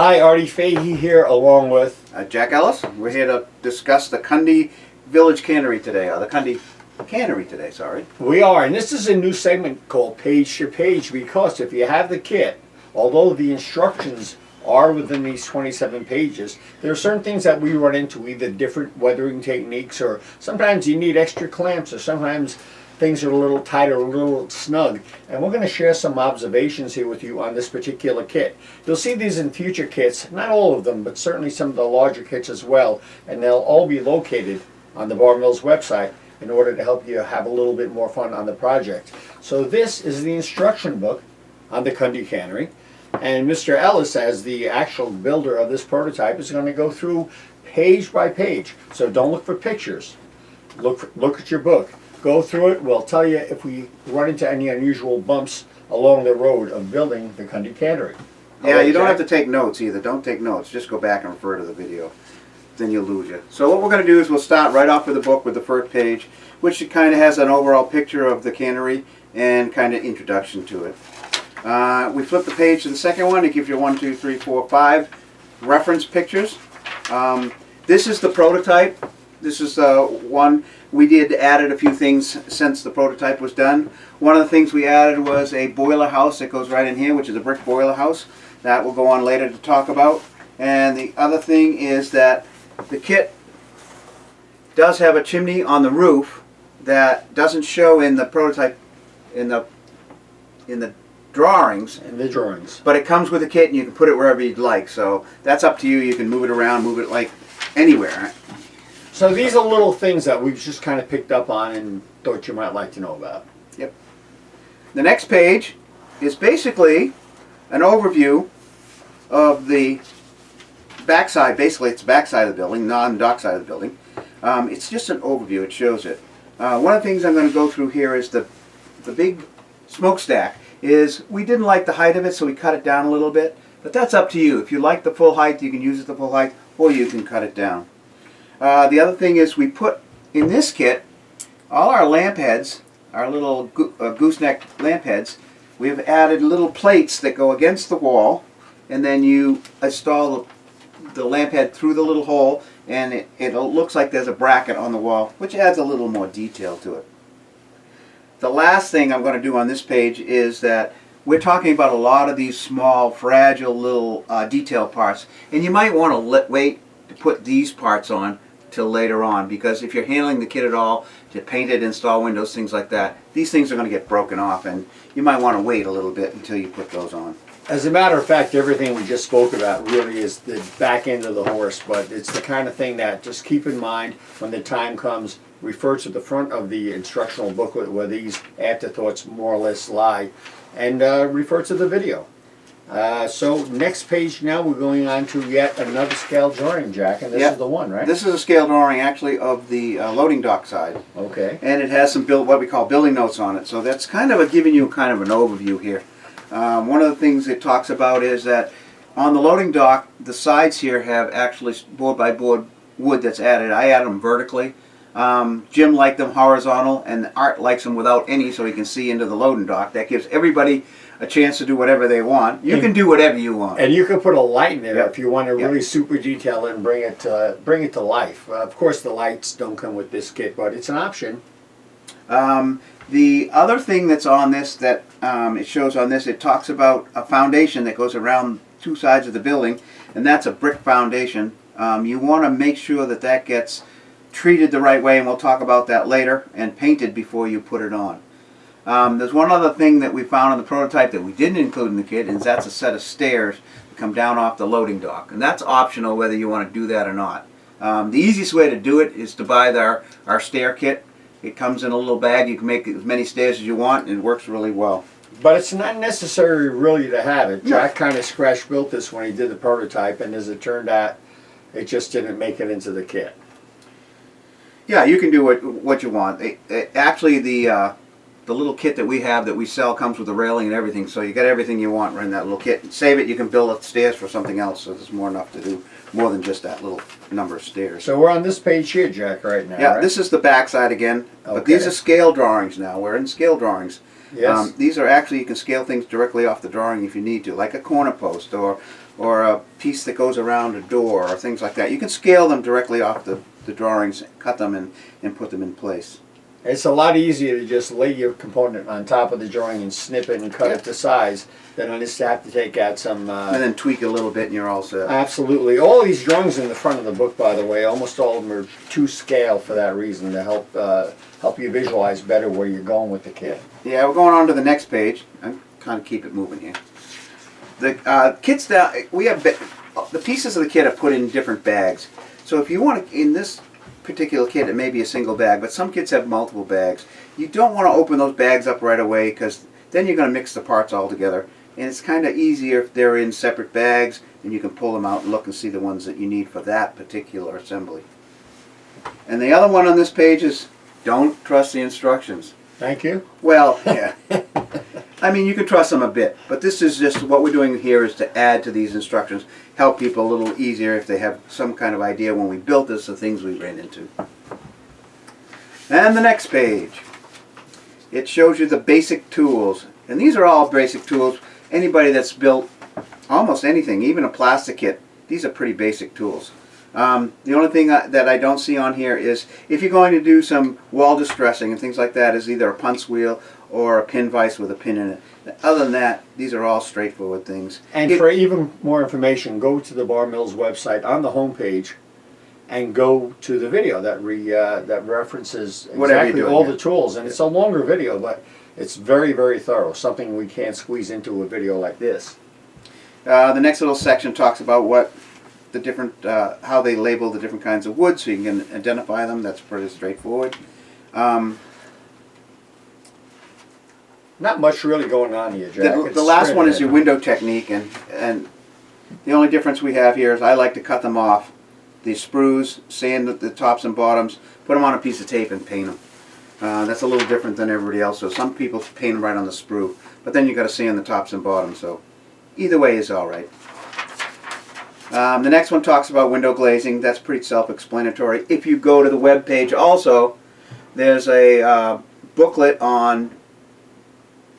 Hi, Artie Fahey here, along with Jack Ellis. We're here to discuss the Cundy Village Cannery today, or the Cundy Cannery today, sorry. We are, and this is a new segment called Page to Page, because if you have the kit, although the instructions are within these 27 pages, there are certain things that we run into, either different weathering techniques, or sometimes you need extra clamps, or sometimes things are a little tight or a little snug. And we're going to share some observations here with you on this particular kit. You'll see these in future kits, not all of them, but certainly some of the larger kits as well, and they'll all be located on the Bar Mills website in order to help you have a little bit more fun on the project. So this is the instruction book on the Cundy Cannery, and Mr. Ellis, as the actual builder of this prototype, is going to go through page by page. So don't look for pictures. Look at your book. Go through it. We'll tell you if we run into any unusual bumps along the road of building the Cundy Cannery. Yeah, you don't have to take notes either. Don't take notes. Just go back and refer to the video. Then you'll lose you. So what we're going to do is we'll start right off with the book with the first page, which kind of has an overall picture of the cannery and kind of introduction to it. We flip the page to the second one. It gives you 1, 2, 3, 4, 5 reference pictures. This is the prototype. This is one. We added a few things since the prototype was done. One of the things we added was a boiler house that goes right in here, which is a brick boiler house. That we'll go on later to talk about. And the other thing is that the kit does have a chimney on the roof that doesn't show in the prototype, in the drawings. In the drawings. But it comes with the kit, and you can put it wherever you'd like. So that's up to you. You can move it around, move it like anywhere. So these are little things that we've just kind of picked up on and thought you might like to know about. Yep. The next page is basically an overview of the backside. Basically, it's the backside of the building, non-dock side of the building. It's just an overview. It shows it. One of the things I'm going to go through here is the big smokestack. We didn't like the height of it, so we cut it down a little bit. But that's up to you. If you like the full height, you can use it the full height, or you can cut it down. The other thing is we put in this kit all our lamp heads, our little gooseneck lamp heads. We've added little plates that go against the wall, and then you install the lamp head through the little hole, and it looks like there's a bracket on the wall, which adds a little more detail to it. The last thing I'm going to do on this page is that we're talking about a lot of these small, fragile little detail parts, and you might want to wait to put these parts on till later on, because if you're handling the kit at all, to paint it, install windows, things like that, these things are going to get broken off, and you might want to wait a little bit until you put those on. As a matter of fact, everything we just spoke about really is the back end of the horse, but it's the kind of thing that just keep in mind when the time comes. Refer to the front of the instructional booklet where these afterthoughts more or less lie, and refer to the video. So next page now, we're going on to yet another scale drawing, Jack, and this is the one, right? This is a scale drawing actually of the loading dock side. Okay. And it has some what we call building notes on it. So that's kind of giving you kind of an overview here. One of the things it talks about is that on the loading dock, the sides here have actually board by board wood that's added. I add them vertically. Jim liked them horizontal, and Art likes them without any, so he can see into the loading dock. That gives everybody a chance to do whatever they want. You can do whatever you want. And you can put a light in there Yep. if you want to Yep. really super detail it and bring it to life. Of course, the lights don't come with this kit, but it's an option. The other thing that's on this that it shows on this, it talks about a foundation that goes around two sides of the building, and that's a brick foundation. You want to make sure that that gets treated the right way, and we'll talk about that later, and painted before you put it on. There's one other thing that we found in the prototype that we didn't include in the kit, and that's a set of stairs that come down off the loading dock. And that's optional whether you want to do that or not. The easiest way to do it is to buy our stair kit. It comes in a little bag. You can make as many stairs as you want, and it works really well. But it's not necessary really to have it. Jack kind of scratch built this when he did the prototype, and as it turned out, it just didn't make it into the kit. Yeah, you can do what you want. Actually, the little kit that we have that we sell comes with a railing and everything, so you got everything you want right in that little kit. Save it, you can build up stairs for something else, so there's more enough to do, more than just that little number of stairs. So we're on this page here, Jack, right now, Yeah, right? this is the back side again, but these are scale drawings now. We're in scale drawings. Yes. These are actually, you can scale things directly off the drawing if you need to, like a corner post or or a piece that goes around a door, or things like that. You can scale them directly off the drawings, cut them, and put them in place. It's a lot easier to just lay your component on top of the drawing and snip it and cut it to size than on this to have to take out some... and then tweak it a little bit and you're all set. Absolutely. All these drawings in the front of the book, by the way, almost all of them are to scale for that reason, to help you visualize better where you're going with the kit. Yeah, we're going on to the next page. I'm kind of keep it moving here. The kits down, we have the pieces of the kit are put in different bags. So if you want to, in this particular kit, it may be a single bag, but some kits have multiple bags. You don't want to open those bags up right away because then you're going to mix the parts all together. And it's kind of easier if they're in separate bags and you can pull them out and look and see the ones that you need for that particular assembly. And the other one on this page is don't trust the instructions. Thank you. Well, yeah. I mean, you can trust them a bit, but this is just what we're doing here is to add to these instructions, help people a little easier if they have some kind of idea when we built this, the things we ran into. And the next page, it shows you the basic tools. And these are all basic tools. Anybody that's built almost anything, even a plastic kit, these are pretty basic tools. The only thing that I don't see on here is if you're going to do some wall distressing and things like that is either a punch wheel or a pin vise with a pin in it. Other than that, these are all straightforward things. And for even more information, go to the Bar Mills website on the home page and go to the video that references exactly all the tools. And it's a longer video, but it's very, very thorough, something we can't squeeze into a video like this. The next little section talks about what the different, how they label the different kinds of wood so you can identify them. That's pretty straightforward. Not much really going on here, Jack. The last one is your window technique, and the only difference we have here is I like to cut them off. The sprues, sand the tops and bottoms, put them on a piece of tape and paint them. That's a little different than everybody else. So some people paint them right on the sprue, but then you got to sand the tops and bottoms. So either way is all right. The next one talks about window glazing. That's pretty self-explanatory. If you go to the web page also, there's a booklet on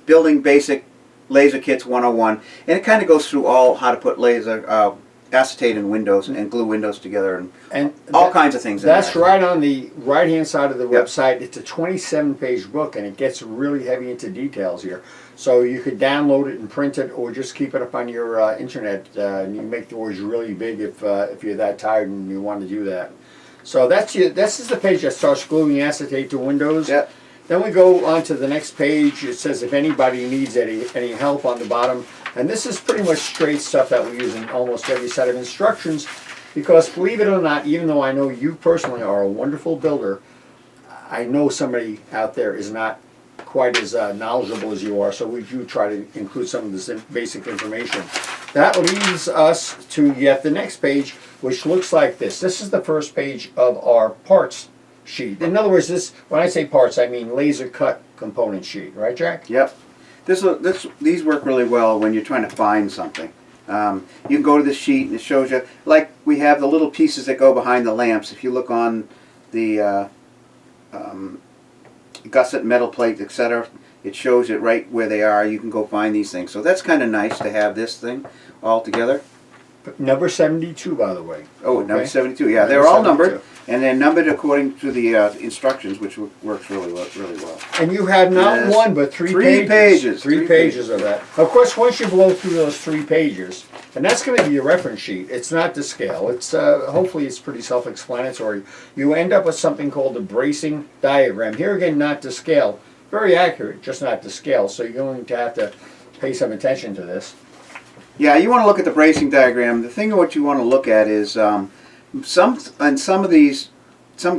building basic laser kits 101, and it kind of goes through all how to put laser acetate in windows and glue windows together and all kinds of things. That's right on the right-hand side of the website. It's a 27-page book, and it gets really heavy into details here. So you could download it and print it, or just keep it up on your internet, and you can make the words really big if you're that tired and you want to do that. So this is the page that starts gluing acetate to windows. Yep. Then we go on to the next page. It says if anybody needs any help on the bottom. And this is pretty much straight stuff that we use in almost every set of instructions. Because believe it or not, even though I know you personally are a wonderful builder, I know somebody out there is not quite as knowledgeable as you are. So we do try to include some of this basic information. That leads us to yet the next page, which looks like this. This is the first page of our parts sheet. In other words, when I say parts, I mean laser cut component sheet, right, Jack? Yep. These work really well when you're trying to find something. You can go to the sheet and it shows you, like we have the little pieces that go behind the lamps. If you look on the gusset metal plate, etc., it shows it right where they are. You can go find these things. So that's kind of nice to have this thing all together. Number 72, by the way. Oh, okay. Number 72. Yeah, they're all numbered, and they're numbered according to the instructions, which works really well. And you have not one, but three pages. Three pages of that. Of course, once you blow through those 3 pages, and that's going to be your reference sheet. It's not to scale. It's hopefully it's pretty self-explanatory. You end up with something called a bracing diagram. Here again, not to scale. Very accurate, just not to scale. So you're going to have to pay some attention to this. Yeah, you want to look at the bracing diagram. The thing what you want to look at is some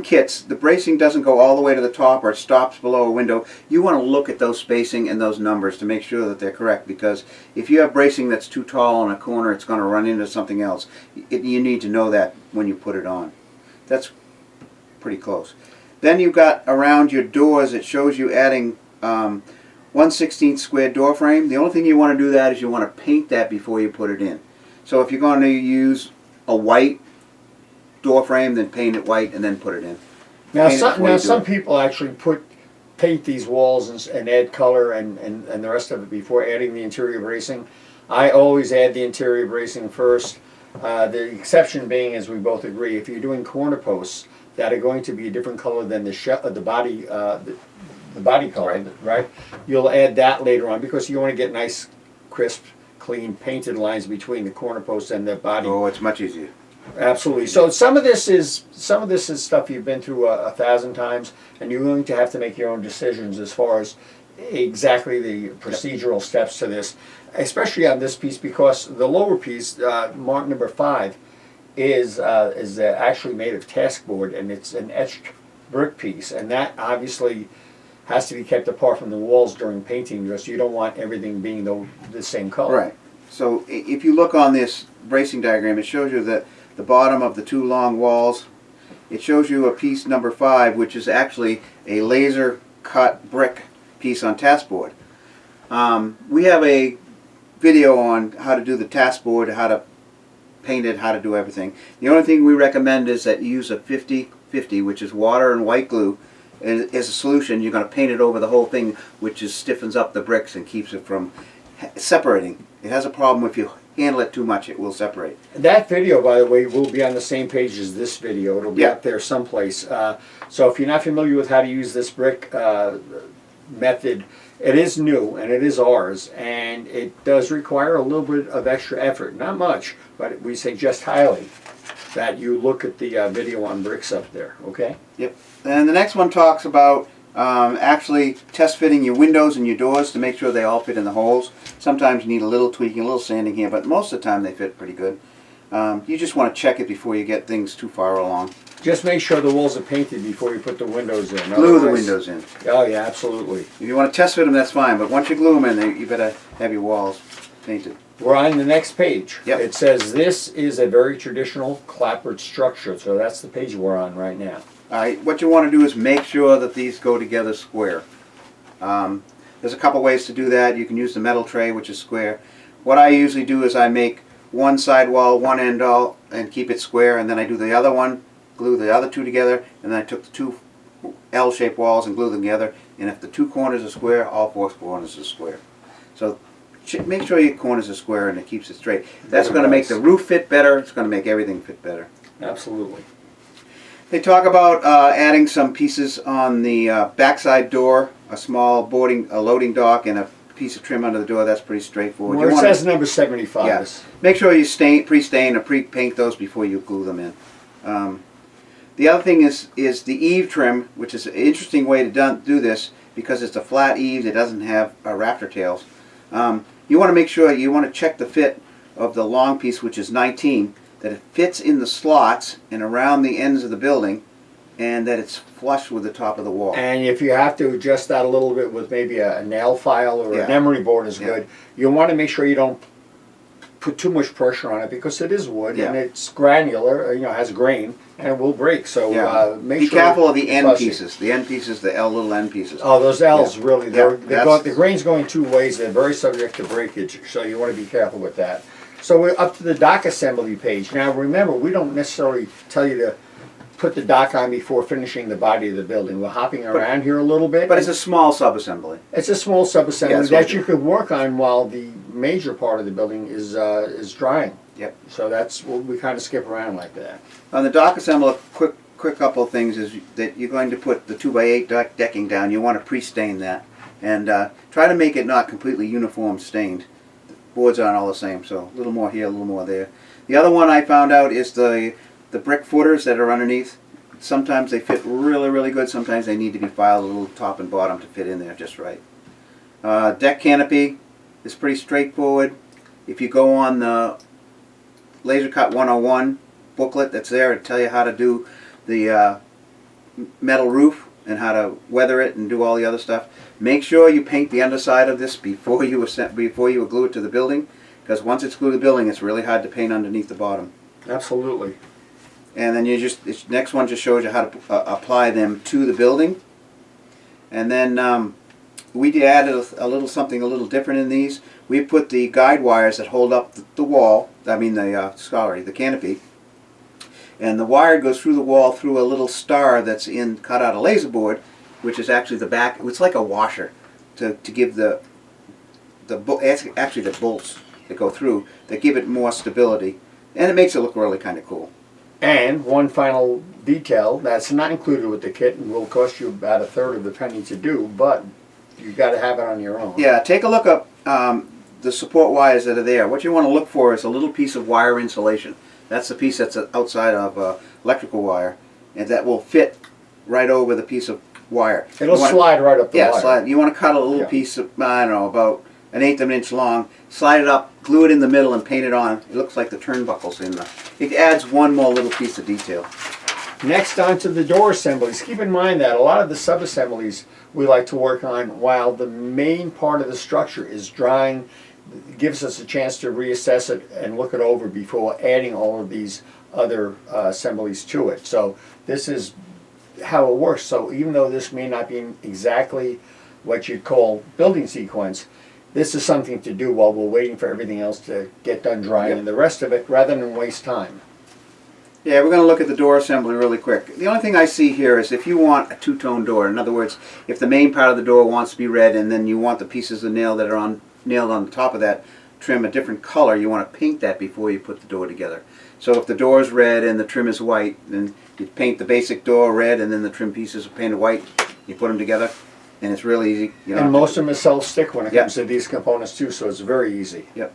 kits, the bracing doesn't go all the way to the top or it stops below a window. You want to look at those spacing and those numbers to make sure that they're correct, because if you have bracing that's too tall in a corner, it's going to run into something else. You need to know that when you put it on. That's pretty close. Then you've got around your doors, it shows you adding 1/16 square door frame. The only thing you want to do that is you want to paint that before you put it in. So if you're going to use a white door frame, then paint it white and then put it in. Now some people actually paint these walls and add color and the rest of it before adding the interior bracing. I always add the interior bracing first. The exception being, as we both agree, if you're doing corner posts that are going to be a different color than the body, the body color, right? You'll add that later on because you want to get nice, crisp, clean, painted lines between the corner posts and the body. Oh, it's much easier. Absolutely. So some of this is stuff you've been through 1,000 times, and you're going to have to make your own decisions as far as exactly the procedural steps to this, especially on this piece because the lower piece, mark number 5, is actually made of task board, and it's an etched brick piece, and that obviously has to be kept apart from the walls during painting because you don't want everything being the same color. Right. So if you look on this bracing diagram, it shows you that the bottom of the 2 long walls, it shows you a piece number 5, which is actually a laser cut brick piece on task board. We have a video on how to do the task board, how to paint it, how to do everything. The only thing we recommend is that you use a 50-50, which is water and white glue as a solution. You're going to paint it over the whole thing, which just stiffens up the bricks and keeps it from separating. It has a problem if you handle it too much, it will separate. That video, by the way, will be on the same page as this video. It'll be up there someplace. So if you're not familiar with how to use this brick method, it is new and it is ours, and it does require a little bit of extra effort. Not much, but we suggest highly that you look at the video on bricks up there, okay? Yep. And the next one talks about actually test fitting your windows and your doors to make sure they all fit in the holes. Sometimes you need a little tweaking, a little sanding here, but most of the time they fit pretty good. You just want to check it before you get things too far along. Just make sure the walls are painted before you put the windows in. Glue the windows in. Oh yeah, absolutely. If you want to test fit them, that's fine, but once you glue them in, you better have your walls painted. We're on the next page. Yep. It says this is a very traditional clapboard structure, so that's the page we're on right now. Alright, what you want to do is make sure that these go together square. There's a couple ways to do that. You can use the metal tray, which is square. What I usually do is I make one side wall, one end all, and keep it square, and then I do the other one, glue the other 2 together, and then I took the 2 L-shaped walls and glue them together, and if the 2 corners are square, all 4 corners are square. So make sure your corners are square and it keeps it straight. That's going to make the roof fit better. It's going to make everything fit better. Absolutely. They talk about adding some pieces on the backside door, a small loading dock, and a piece of trim under the door. That's pretty straightforward. Well, it says number 75. Yes. Make sure you pre-stain or pre-paint those before you glue them in. The other thing is the eave trim, which is an interesting way to do this because it's a flat eave. It doesn't have rafter tails. You want to make sure, you want to check the fit of the long piece, which is 19, that it fits in the slots and around the ends of the building, and that it's flush with the top of the wall. And if you have to adjust that a little bit with maybe a nail file or an emery board is good, you want to make sure you don't put too much pressure on it because it is wood and it's granular, has grain, and it will break. So be careful of the end pieces. The end pieces, the little end pieces. Oh, those L's really, the grain's going 2 ways. They're very subject to breakage, so you want to be careful with that. So we're up to the dock assembly page. Now remember, we don't necessarily tell you to put the dock on before finishing the body of the building. We're hopping around here a little bit. But it's a small sub-assembly. It's a small sub-assembly that you could work on while the major part of the building is drying. Yep. So that's we kind of skip around like that. On the dock assembly, quick couple of things is that you're going to put the 2x8 decking down. You want to pre-stain that and try to make it not completely uniform stained. The boards aren't all the same, so a little more here, a little more there. The other one I found out is the brick footers that are underneath. Sometimes they fit really, really good. Sometimes they need to be filed a little top and bottom to fit in there just right. Deck canopy is pretty straightforward. If you go on the Laser Cut 101 booklet that's there, it'll tell you how to do the metal roof and how to weather it and do all the other stuff. Make sure you paint the underside of this before you glue it to the building, because once it's glued to the building, it's really hard to paint underneath the bottom. Absolutely. And then this next one just shows you how to apply them to the building. And then we added a little something a little different in these. We put the guide wires that hold up the wall, the canopy. And the wire goes through the wall through a little star that's cut out of laser board, which is actually the back. It's like a washer to give the bolts that go through that give it more stability, and it makes it look really kind of cool. And one final detail that's not included with the kit and will cost you about a third of the penny to do, but you got to have it on your own. Yeah, take a look up the support wires that are there. What you want to look for is a little piece of wire insulation. That's the piece that's outside of electrical wire, and that will fit right over the piece of wire. It'll slide right up the wire. Yeah, slide. You want to cut a little piece of, I don't know, about 1/8 of an inch long, slide it up, glue it in the middle, and paint it on. It looks like the turnbuckles in there. It adds one more little piece of detail. Next, on to the door assemblies. Keep in mind that a lot of the sub-assemblies we like to work on while the main part of the structure is drying. It gives us a chance to reassess it and look it over before adding all of these other assemblies to it. So this is how it works. So even though this may not be exactly what you'd call building sequence, this is something to do while we're waiting for everything else to get done drying and the rest of it, rather than waste time. Yeah, we're going to look at the door assembly really quick. The only thing I see here is if you want a two-tone door, in other words, if the main part of the door wants to be red and then you want the pieces of nail that are nailed on the top of that trim a different color, you want to paint that before you put the door together. So if the door is red and the trim is white, then you paint the basic door red and then the trim pieces are painted white. You put them together, and it's really easy. You And most of them are self-stick when it comes to these components too, so it's very easy. Yep.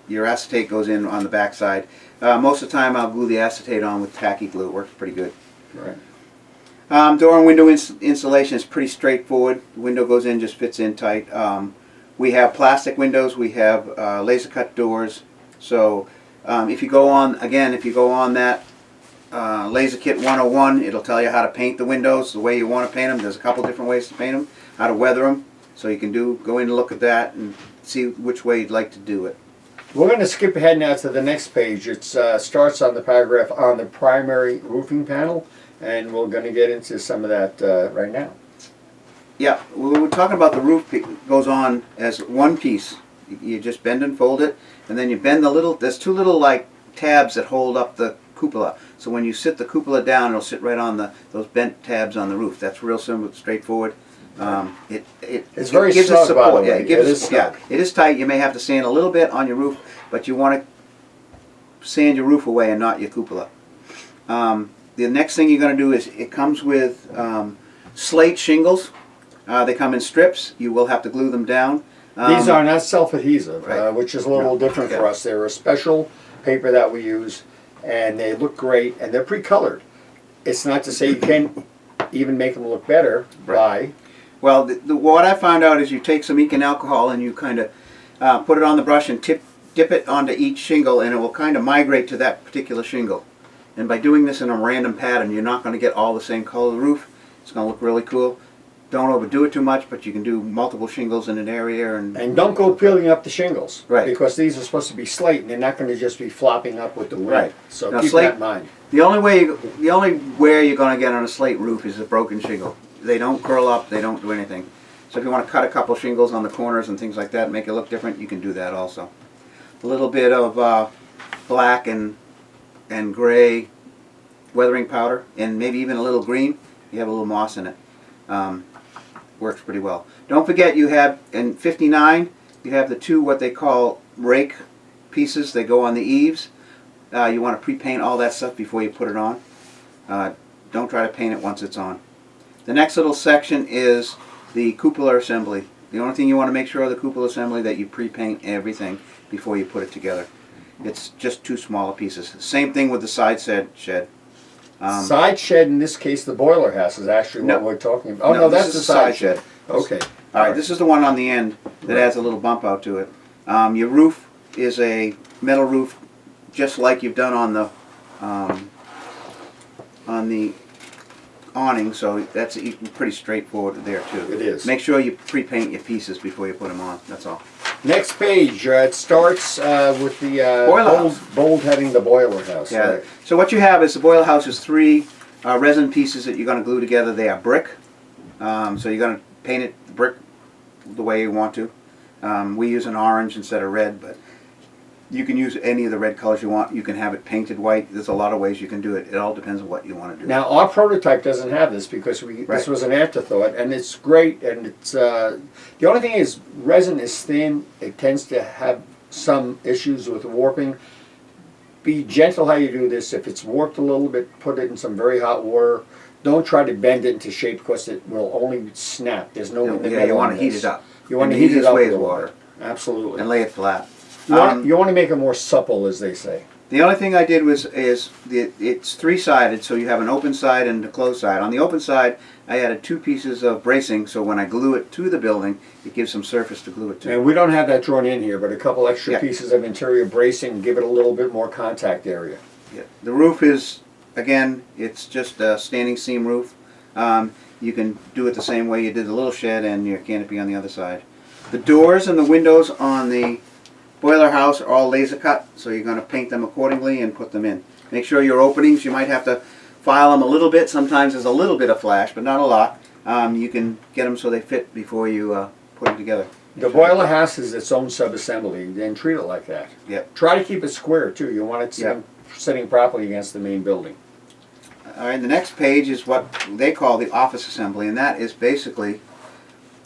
Your acetate goes in on the back side. Most of the time I'll glue the acetate on with tacky glue. It works pretty good. Right. Door and window installation is pretty straightforward. The window goes in, just fits in tight. We have plastic windows. We have laser cut doors. So if you go on that Laser Kit 101, it'll tell you how to paint the windows the way you want to paint them. There's a couple different ways to paint them, how to weather them. So you can go in and look at that and see which way you'd like to do it. We're going to skip ahead now to the next page. It starts on the paragraph on the primary roofing panel, and we're going to get into some of that right now. Yeah, we're talking about the roof. Goes on as one piece. You just bend and fold it, and then you bend the little, there's two little like tabs that hold up the cupola. So when you sit the cupola down, it'll sit right on those bent tabs on the roof. That's real simple, straightforward. It's very gives snug, it support. by the way. Yeah, it gives it is snug. Yeah, it is tight. You may have to sand a little bit on your roof, but you want to sand your roof away and not your cupola. The next thing you're going to do is it comes with slate shingles. They come in strips. You will have to glue them down. These are not self-adhesive, right. which is a little different for us. They're a special paper that we use, and they look great, and they're pre-colored. It's not to say you can't even make them look better by... Well, what I found out is you take some ink and alcohol and you kind of put it on the brush and dip it onto each shingle, and it will kind of migrate to that particular shingle. And by doing this in a random pattern, you're not going to get all the same color of the roof. It's going to look really cool. Don't overdo it too much, but you can do multiple shingles in an area. And don't go peeling up the shingles. Right. Because these are supposed to be slate, and they're not going to just be flopping up with the wind. Right. So now, keep slate, that in mind. The only wear you're going to get on a slate roof is a broken shingle. They don't curl up. They don't do anything. So if you want to cut a couple shingles on the corners and things like that, and make it look different, you can do that also. A little bit of black and gray weathering powder, and maybe even a little green. You have a little moss in it. Works pretty well. Don't forget, you have in 59, you have the two what they call rake pieces. They go on the eaves. You want to pre-paint all that stuff before you put it on. Don't try to paint it once it's on. The next little section is the cupola assembly. The only thing you want to make sure of the cupola assembly that you pre-paint everything before you put it together. It's just two smaller pieces. Same thing with the side shed. Side shed, in this case, the boiler house is actually what we're talking about. Oh, no, that's the side shed. Okay. All right, this is the one on the end that adds a little bump out to it. Your roof is a metal roof, just like you've done on the awning, so that's pretty straightforward there too. It is. Make sure you pre-paint your pieces before you put them on. That's all. Next page, it starts with the bold heading the boiler house. Yeah. Right? So what you have is the boiler house is three resin pieces that you're going to glue together. They are brick. So you're going to paint it brick the way you want to. We use an orange instead of red, but You can use any of the red colors you want. You can have it painted white. There's a lot of ways you can do it. It all depends on what you want to do. Now, our prototype doesn't have this because this Right. was an afterthought, and it's great. And it's the only thing is resin is thin. It tends to have some issues with warping. Be gentle how you do this. If it's warped a little bit, put it in some very hot water. Don't try to bend it into shape because it will only snap. There's no in the Yeah, middle you want on to heat this. it up. You want to And heat the it easiest up way a is little water. bit. Absolutely. And lay it flat. You want to make it more supple, as they say. The only thing I did it's three-sided, so you have an open side and a closed side. On the open side, I added 2 pieces of bracing, so when I glue it to the building, it gives some surface to glue it to. And we don't have that drawn in here, but a couple extra Yeah. pieces of interior bracing give it a little bit more contact area. Yeah. The roof is, again, it's just a standing seam roof. You can do it the same way you did the little shed and your canopy on the other side. The doors and the windows on the boiler house are all laser cut, so you're going to paint them accordingly and put them in. Make sure your openings, you might have to file them a little bit. Sometimes there's a little bit of flash, but not a lot. You can get them so they fit before you put them together. The boiler house is its own sub-assembly, and treat it like that. Yep. Try to keep it square, too. You want it Yep. sitting properly against the main building. All right, the next page is what they call the office assembly, and that is basically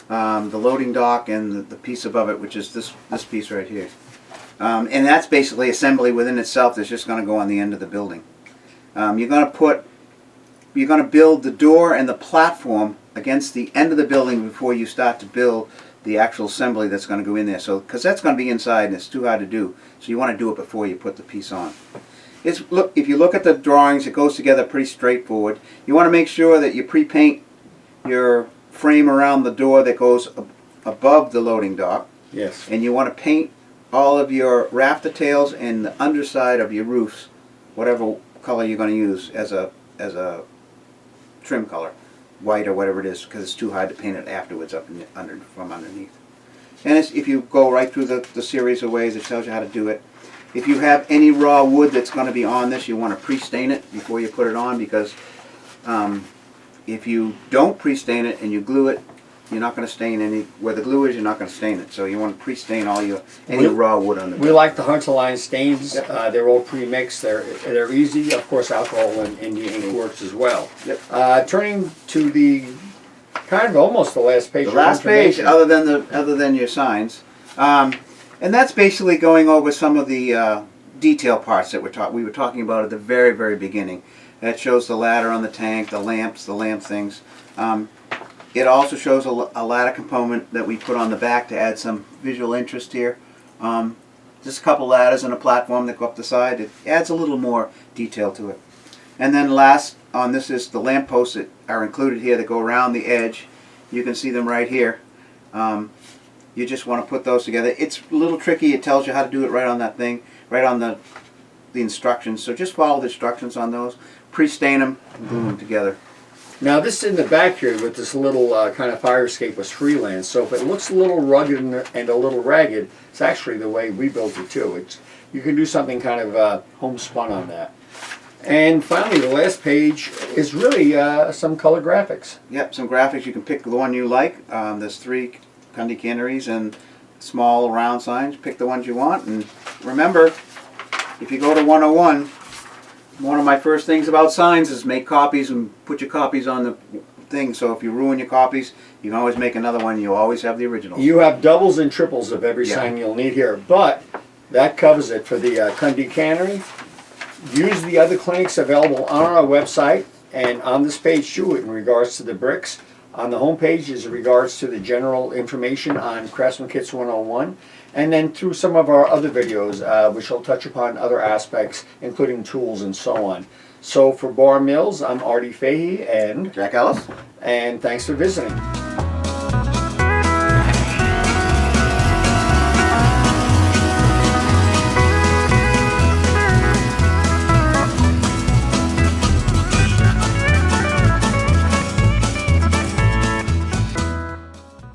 the loading dock and the piece above it, which is this piece right here. And that's basically assembly within itself that's just going to go on the end of the building. You're going to build the door and the platform against the end of the building before you start to build the actual assembly that's going to go in there. So, because that's going to be inside and it's too hard to do, so you want to do it before you put the piece on. If you look at the drawings, it goes together pretty straightforward. You want to make sure that you pre-paint your frame around the door that goes above the loading dock, Yes. and you want to paint all of your rafter tails and the underside of your roofs, whatever color you're going to use as a trim color, white or whatever it is, because it's too hard to paint it afterwards from underneath. And if you go right through the series of ways, it tells you how to do it. If you have any raw wood that's going to be on this, you want to pre-stain it before you put it on, because if you don't pre-stain it and you glue it, you're not going to stain where the glue is. You're not going to stain it. So you want to pre-stain any raw wood on the. We like the Hunter line stains. Yep. They're all pre-mixed. They're easy. Of course, alcohol and Indian ink works as well. Yep. Turning to the kind of almost the last page. The last page, other than your signs, and that's basically going over some of the detail parts that we were talking about at the very, very beginning. That shows the ladder on the tank, the lamp things. It also shows a ladder component that we put on the back to add some visual interest here. Just a couple ladders and a platform that go up the side. It adds a little more detail to it. And then last on this is the lamp posts that are included here that go around the edge. You can see them right here. You just want to put those together. It's a little tricky. It tells you how to do it right on that thing, right on the instructions. So just follow the instructions on those. Pre-stain them and glue them together. Now this in the back here with this little kind of fire escape was freelance, so if it looks a little rugged and a little ragged, it's actually the way we built it too. You can do something kind of homespun on that. And finally, the last page is really some color graphics. Yep, some graphics. You can pick the one you like. There's 3 Cundy canneries and small round signs. Pick the ones you want, and remember, if you go to 101, one of my first things about signs is make copies and put your copies on the thing. So if you ruin your copies, you can always make another one. You'll always have the original. You have doubles and triples of every sign you'll need here, but that covers it for the Cundy Cannery. Use the other clinics available on our website and on this page too in regards to the bricks. On the home page is in regards to the general information on Craftsman Kits 101. And then through some of our other videos, we shall touch upon other aspects, including tools and so on. So for Bar Mills, I'm Artie Fahey and Jack Ellis. and thanks for visiting.